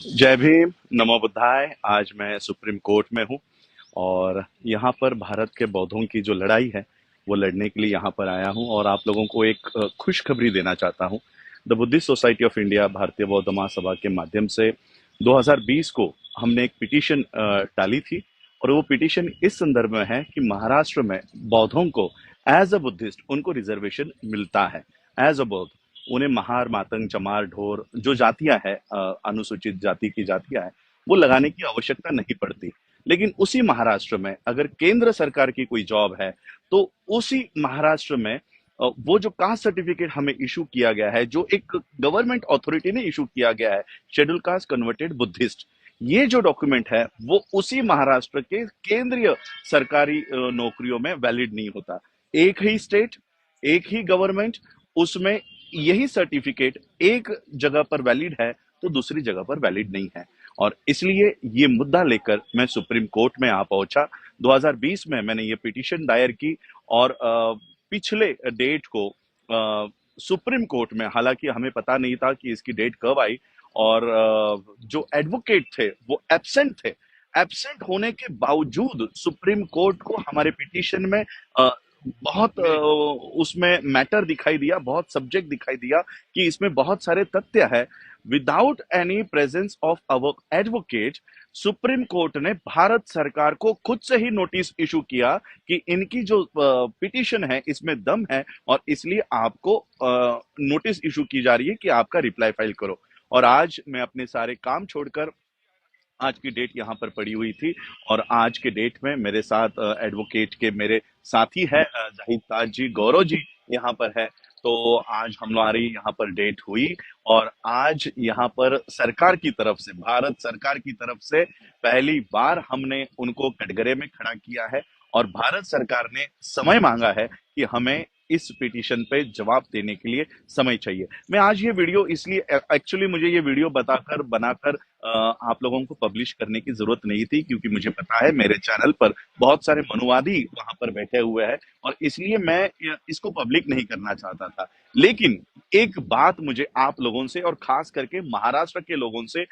जय भीम, नमो बुद्धाय। आज मैं सुप्रीम कोर्ट में हूँ और यहाँ पर भारत के बौद्धों की जो लड़ाई है वो लड़ने के लिए यहाँ पर आया हूँ और आप लोगों को एक खुशखबरी देना चाहता हूँ। The Buddhist society of India भारतीय बौद्ध महासभा के माध्यम से 2020 को हमने एक पिटीशन डाली थी और वो पिटीशन इस संदर्भ में है कि महाराष्ट्र में बौद्धों को एज अ बुद्धिस्ट उनको रिजर्वेशन मिलता है। एज अ बौद्ध उन्हें महार, मातंग, चमार, ढोर जो जातियां हैं, अनुसूचित जाति की जातियां हैं, वो लगाने की आवश्यकता नहीं पड़ती। लेकिन उसी महाराष्ट्र में अगर केंद्र सरकार की कोई जॉब है तो उसी महाराष्ट्र में वो जो कास्ट सर्टिफिकेट हमें इशू किया गया है, जो एक गवर्नमेंट अथॉरिटी ने इशू किया गया है, शेड्यूल कास्ट कन्वर्टेड बुद्धिस्ट, ये जो डॉक्यूमेंट है वो उसी महाराष्ट्र के केंद्रीय सरकारी नौकरियों में वैलिड नहीं होता। एक ही स्टेट, एक ही गवर्नमेंट, उसमें यही सर्टिफिकेट एक जगह पर वैलिड है तो दूसरी जगह पर वैलिड नहीं है। और इसलिए ये मुद्दा लेकर मैं सुप्रीम कोर्ट में आ पहुंचा। 2020 में मैंने ये पिटीशन दायर की और पिछले डेट को सुप्रीम कोर्ट में, हालांकि हमें पता नहीं था कि इसकी डेट कब आई, और जो एडवोकेट थे वो एब्सेंट थे। एब्सेंट होने के बावजूद सुप्रीम कोर्ट को हमारे पिटीशन में बहुत उसमें मैटर दिखाई दिया, बहुत सब्जेक्ट दिखाई दिया कि इसमें बहुत सारे तथ्य है। Without any presence of our advocate, supreme court ने भारत सरकार को खुद से ही नोटिस इशू किया कि इनकी जो पिटीशन है इसमें दम है और इसलिए आपको नोटिस इशू की जा रही है कि आपका रिप्लाई फाइल करो। और आज मैं अपने सारे काम छोड़कर, आज की डेट यहाँ पर पड़ी हुई थी और आज के डेट में मेरे साथ एडवोकेट के मेरे साथी है जाहिद ताज जी, गौरव जी यहाँ पर है। तो आज हमारी यहाँ पर डेट हुई और आज यहाँ पर सरकार की तरफ से, भारत सरकार की तरफ से पहली बार हमने उनको कटघरे में खड़ा किया है और भारत सरकार ने समय मांगा है कि हमें इस पिटीशन पे जवाब देने के लिए समय चाहिए। मैं आज ये वीडियो इसलिए, एक्चुअली मुझे ये वीडियो बताकर बनाकर आप लोगों को पब्लिश करने की जरूरत नहीं थी, क्योंकि मुझे पता है मेरे चैनल पर बहुत सारे मनुवादी वहां पर बैठे हुए हैं और इसलिए मैं इसको पब्लिक नहीं करना चाहता था। लेकिन एक बात मुझे आप लोगों से और खास करके महाराष्ट्र के लोगों से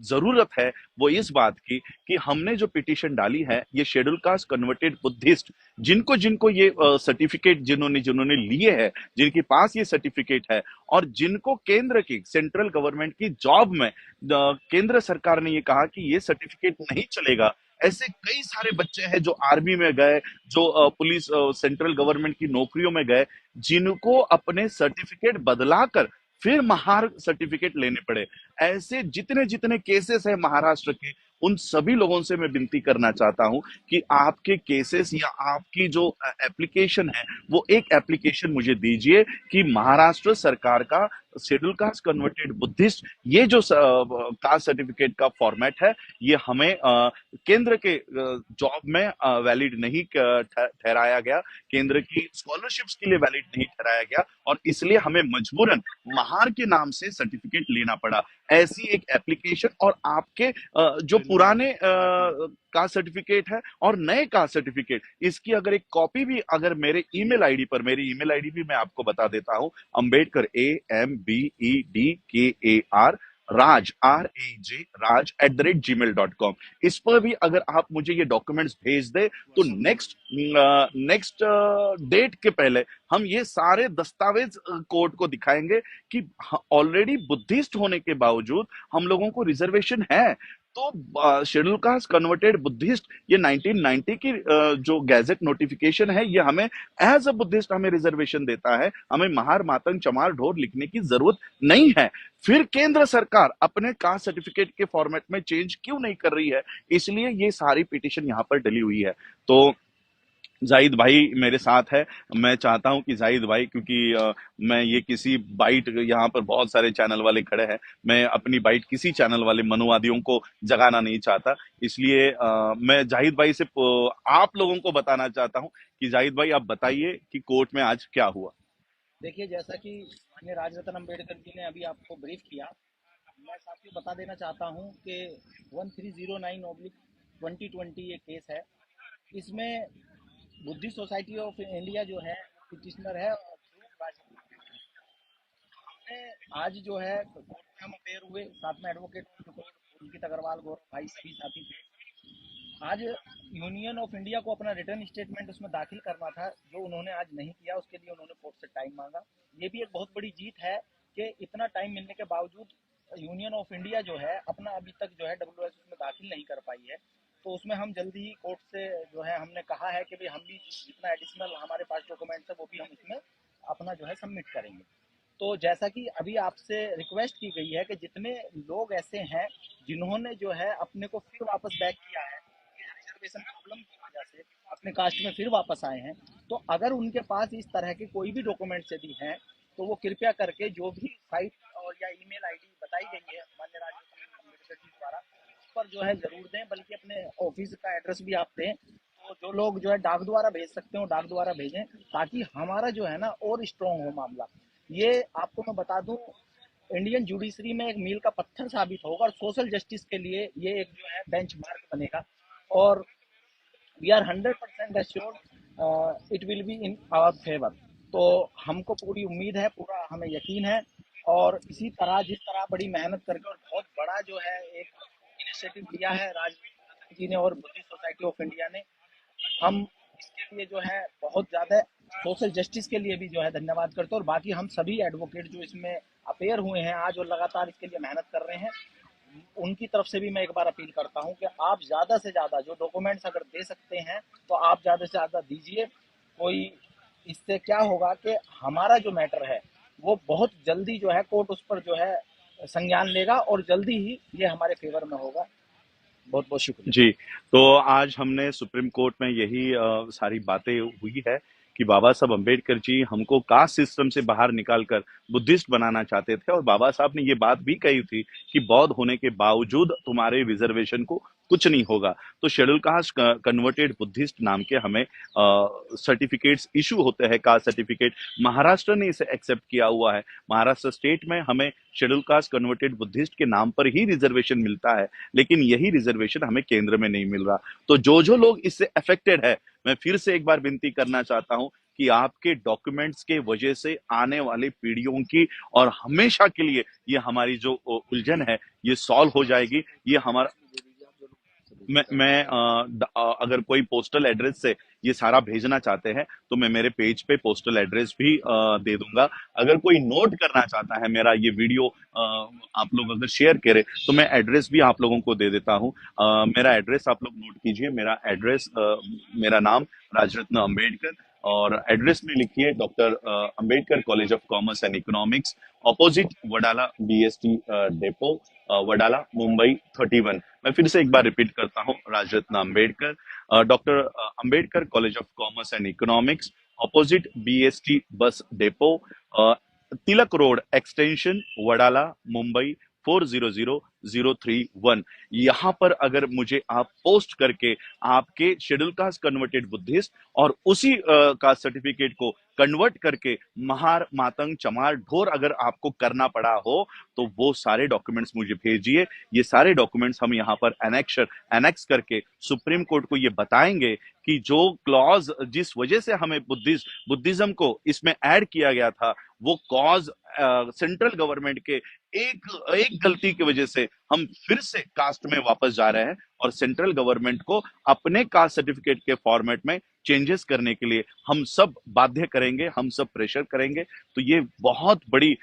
जरूरत है, वो इस बात की कि हमने जो पिटीशन डाली है ये शेड्यूल कास्ट कन्वर्टेड बुद्धिस्ट, जिनको जिनको ये सर्टिफिकेट जिन्होंने जिन्होंने लिए हैं, जिनके पास ये सर्टिफिकेट है और जिनको केंद्र की सेंट्रल गवर्नमेंट की जॉब में केंद्र सरकार ने ये कहा कि ये सर्टिफिकेट नहीं चलेगा, ऐसे कई सारे बच्चे हैं जो आर्मी में गए, जो पुलिस सेंट्रल गवर्नमेंट की नौकरियों में गए, जिनको अपने सर्टिफिकेट बदलाकर फिर महार सर्टिफिकेट लेने पड़े। ऐसे जितने जितने केसेस है महाराष्ट्र के, उन सभी लोगों से मैं विनती करना चाहता हूं कि आपके केसेस या आपकी जो एप्लीकेशन है वो एक एप्लीकेशन मुझे दीजिए कि महाराष्ट्र सरकार का शेड्यूल कास्ट कन्वर्टेड बुद्धिस्ट, ये जो कास्ट सर्टिफिकेट का फॉर्मेट है, ये हमें केंद्र के जॉब में वैलिड नहीं ठहराया गया, केंद्र की स्कॉलरशिप्स के लिए वैलिड नहीं ठहराया गया और इसलिए हमें मजबूरन महार के नाम से सर्टिफिकेट लेना पड़ा। ऐसी एक एप्लीकेशन और आपके जो पुराने कास्ट सर्टिफिकेट है और नए कास्ट सर्टिफिकेट, इसकी अगर एक कॉपी भी अगर मेरे ईमेल आईडी पर, मेरी ईमेल आईडी भी मैं आपको बता देता हूं, अंबेडकर AMBEDKAR राज RAJ राज @gmail.com, इस पर भी अगर आप मुझे ये डॉक्यूमेंट्स भेज दे तो नेक्स्ट डेट के पहले हम ये सारे दस्तावेज कोर्ट को दिखाएंगे कि ऑलरेडी बुद्धिस्ट होने के बावजूद हम लोगों को रिजर्वेशन है। तो शेड्यूल कास्ट कन्वर्टेड बुद्धिस्ट, ये 1990 की जो गैजेट नोटिफिकेशन है, ये हमें एज अ बुद्धिस्ट हमें रिजर्वेशन देता है, हमें महार, मातंग, चमार, ढोर लिखने की जरूरत नहीं है। फिर केंद्र सरकार अपने कास्ट सर्टिफिकेट के फॉर्मेट में चेंज क्यों नहीं कर रही है? इसलिए ये सारी पिटीशन यहाँ पर डली हुई है। तो जाहिद भाई मेरे साथ है। मैं चाहता हूं कि जाहिद भाई, क्योंकि मैं ये किसी बाइट, यहाँ पर बहुत सारे चैनल वाले खड़े हैं, मैं अपनी बाइट किसी चैनल वाले मनुवादियों को जगाना नहीं चाहता, इसलिए मैं जाहिद भाई से आप लोगों को बताना चाहता हूं कि जाहिद भाई आप बताइए कि कोर्ट में आज क्या हुआ। देखिए, जैसा कि माननीय राजरत्न अम्बेडकर जी ने अभी आपको ब्रीफ किया, मैं साथ ही बता देना चाहता हूं कि 1309/2020 ये केस है। इसमें बुद्धिस्ट सोसाइटी ऑफ इंडिया जो है पिटिशनर है और ध्रुव राज ने आज जो है कोर्ट में हम अपेयर हुए, साथ में एडवोकेट अंकित अग्रवाल, गौरव भाई, सभी साथी थे। आज यूनियन ऑफ इंडिया को अपना रिटर्न स्टेटमेंट उसमें दाखिल करना था, जो उन्होंने आज नहीं किया। उसके लिए उन्होंने कोर्ट से टाइम मांगा। ये भी एक बहुत बड़ी जीत है कि इतना टाइम मिलने के बावजूद यूनियन ऑफ इंडिया जो है अपना अभी तक जो है डब्ल्यूएस में दाखिल नहीं कर पाई है। तो उसमें हम जल्दी ही कोर्ट से जो है हमने कहा है कि भाई हम भी जितना एडिशनल हमारे पास डॉक्यूमेंट्स है वो भी हम उसमें अपना जो है सबमिट करेंगे। तो जैसा कि अभी आपसे रिक्वेस्ट की गई है कि जितने लोग ऐसे हैं जिन्होंने जो है अपने को फिर वापस बैक किया है रिजर्वेशन प्रॉब्लम की वजह से अपने कास्ट में फिर वापस आए हैं, तो अगर उनके पास इस तरह के कोई भी डॉक्यूमेंट्स यदि हैं तो वो कृपया करके जो भी साइट और या ईमेल आईडी बताई गई है माननीय राजनीतिक अम्बेडकर जी द्वारा उस पर जो है जरूर दें, बल्कि अपने ऑफिस का एड्रेस भी आप दें। तो जो लोग जो है डाक द्वारा भेज सकते हो डाक द्वारा भेजें, ताकि हमारा जो है ना और स्ट्रॉन्ग हो मामला। ये आपको मैं बता दूं, इंडियन जुडिशरी में एक मील का पत्थर साबित होगा और सोशल जस्टिस के लिए ये एक जो है बेंचमार्क बनेगा। और we are 100% assured it will be in our favour. तो हमको पूरी उम्मीद है, पूरा हमें यकीन है। और इसी तरह जिस तरह बड़ी मेहनत करके और बहुत बड़ा जो है एक इनिशिएटिव लिया है राजनीति जी ने और बुद्धिस्ट सोसाइटी ऑफ इंडिया ने, हम इसके लिए जो है बहुत ज़्यादा सोशल जस्टिस के लिए भी जो है धन्यवाद करते हैं। और बाकी हम सभी एडवोकेट जो इसमें अपेयर हुए हैं आज और लगातार इसके लिए मेहनत कर रहे हैं, उनकी तरफ से भी मैं एक बार अपील करता हूं कि आप ज़्यादा से ज़्यादा जो डॉक्यूमेंट्स अगर दे सकते हैं तो आप ज़्यादा से ज़्यादा दीजिए। कोई इससे क्या होगा कि हमारा जो मैटर है वो बहुत जल्दी जो है कोर्ट उस पर जो है संज्ञान लेगा और जल्दी ही ये हमारे फेवर में होगा। बहुत बहुत शुक्रिया। जी, तो आज हमने सुप्रीम कोर्ट में यही सारी बातें हुई है कि बाबा साहब अम्बेडकर जी हमको कास्ट सिस्टम से बाहर निकालकर बुद्धिस्ट बनाना चाहते थे, और बाबा साहब ने ये बात भी कही थी कि बौद्ध होने के बावजूद तुम्हारे रिजर्वेशन को कुछ नहीं होगा। तो शेड्यूल कास्ट कन्वर्टेड बुद्धिस्ट नाम के हमें सर्टिफिकेट्स इशू होते हैं, कास्ट सर्टिफिकेट। महाराष्ट्र ने इसे एक्सेप्ट किया हुआ है। महाराष्ट्र स्टेट में हमें शेड्यूल कास्ट कन्वर्टेड बुद्धिस्ट के नाम पर ही रिजर्वेशन मिलता है, लेकिन यही रिजर्वेशन हमें केंद्र में नहीं मिल रहा। तो जो जो लोग इससे अफेक्टेड है, मैं फिर से एक बार विनती करना चाहता हूं कि आपके डॉक्यूमेंट्स के वजह से आने वाली पीढ़ियों की और हमेशा के लिए ये हमारी जो उलझन है ये सॉल्व हो जाएगी। ये हमारा अगर कोई पोस्टल एड्रेस से ये सारा भेजना चाहते हैं तो मैं मेरे पेज पे पोस्टल एड्रेस भी दे दूंगा। अगर कोई नोट करना चाहता है मेरा ये वीडियो आप लोग अगर शेयर करें तो मैं एड्रेस भी आप लोगों को दे देता हूँ। मेरा एड्रेस आप लोग नोट कीजिए। मेरा एड्रेस, मेरा नाम राजरत्न अंबेडकर, और एड्रेस में लिखिए doctor Ambedkar college of commerce and economics, opposite Wadala BST depot, Wadala Mumbai 31। मैं फिर से एक बार रिपीट करता हूँ, Rajratna Ambedkar, doctor Ambedkar college of commerce and economics, opposite BST bus depot, Tilak road extension, Wadala Mumbai 400031। यहाँ पर अगर मुझे आप पोस्ट करके आपके शेड्यूल कास्ट कन्वर्टेड बुद्धिस्ट और उसी कास्ट सर्टिफिकेट को कन्वर्ट करके महार मातंग चमार ढोर अगर आपको करना पड़ा हो तो वो सारे डॉक्यूमेंट्स मुझे भेजिए। ये सारे डॉक्यूमेंट्स हम यहाँ पर एनेक्स करके सुप्रीम कोर्ट को ये बताएंगे कि जो क्लॉज जिस वजह से हमें बुद्धिज्म को इसमें ऐड किया गया था वो कॉज सेंट्रल गवर्नमेंट के एक एक गलती की वजह से हम फिर से कास्ट में वापस जा रहे हैं, और सेंट्रल गवर्नमेंट को अपने कास्ट सर्टिफिकेट के फॉर्मेट में चेंजेस करने के लिए हम सब बाध्य करेंगे, हम सब प्रेशर करेंगे। तो ये बहुत बड़ी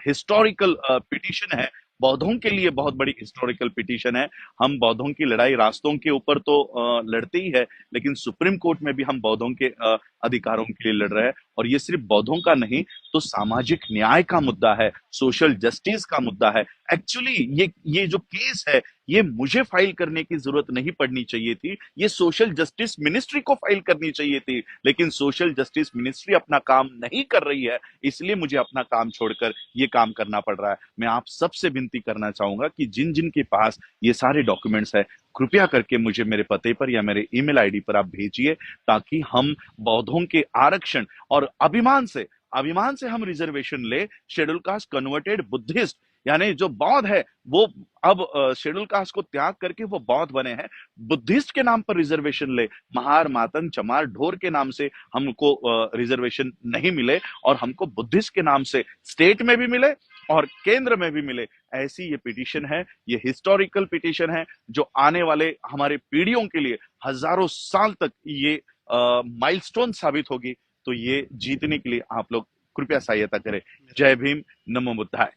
हिस्टोरिकल पिटीशन है, बौद्धों के लिए बहुत बड़ी हिस्टोरिकल पिटीशन है। हम बौद्धों की लड़ाई रास्तों के ऊपर तो लड़ते ही है, लेकिन सुप्रीम कोर्ट में भी हम बौद्धों के अधिकारों के लिए लड़ रहे हैं। और ये सिर्फ बौद्धों का नहीं, तो सामाजिक न्याय का मुद्दा है, सोशल जस्टिस का मुद्दा है। एक्चुअली ये जो केस है ये मुझे फाइल करने की जरूरत नहीं पड़नी चाहिए थी, ये सोशल जस्टिस मिनिस्ट्री को फाइल करनी चाहिए थी, लेकिन सोशल जस्टिस मिनिस्ट्री अपना काम नहीं कर रही है, इसलिए मुझे अपना काम छोड़कर ये काम करना पड़ रहा है। मैं आप सबसे विनती करना चाहूंगा कि जिन जिन के पास ये सारे डॉक्यूमेंट्स है, कृपया करके मुझे मेरे पते पर या मेरे ईमेल आईडी पर आप भेजिए, ताकि हम बौद्धों के आरक्षण और अभिमान से हम रिजर्वेशन ले। शेड्यूल कास्ट कन्वर्टेड बुद्धिस्ट यानी जो बौद्ध है वो अब शेड्यूल कास्ट को त्याग करके वो बौद्ध बने हैं, बुद्धिस्ट के नाम पर रिजर्वेशन ले। महार मातंग चमार ढोर के नाम से हमको रिजर्वेशन नहीं मिले, और हमको बुद्धिस्ट के नाम से स्टेट में भी मिले, और केंद्र में भी मिले, ऐसी ये पिटीशन है। ये हिस्टोरिकल पिटीशन है जो आने वाले हमारे पीढ़ियों के लिए हजारों साल तक ये माइलस्टोन साबित होगी। तो ये जीतने के लिए आप लोग कृपया सहायता करें। जय भीम, नमो बुद्धाय।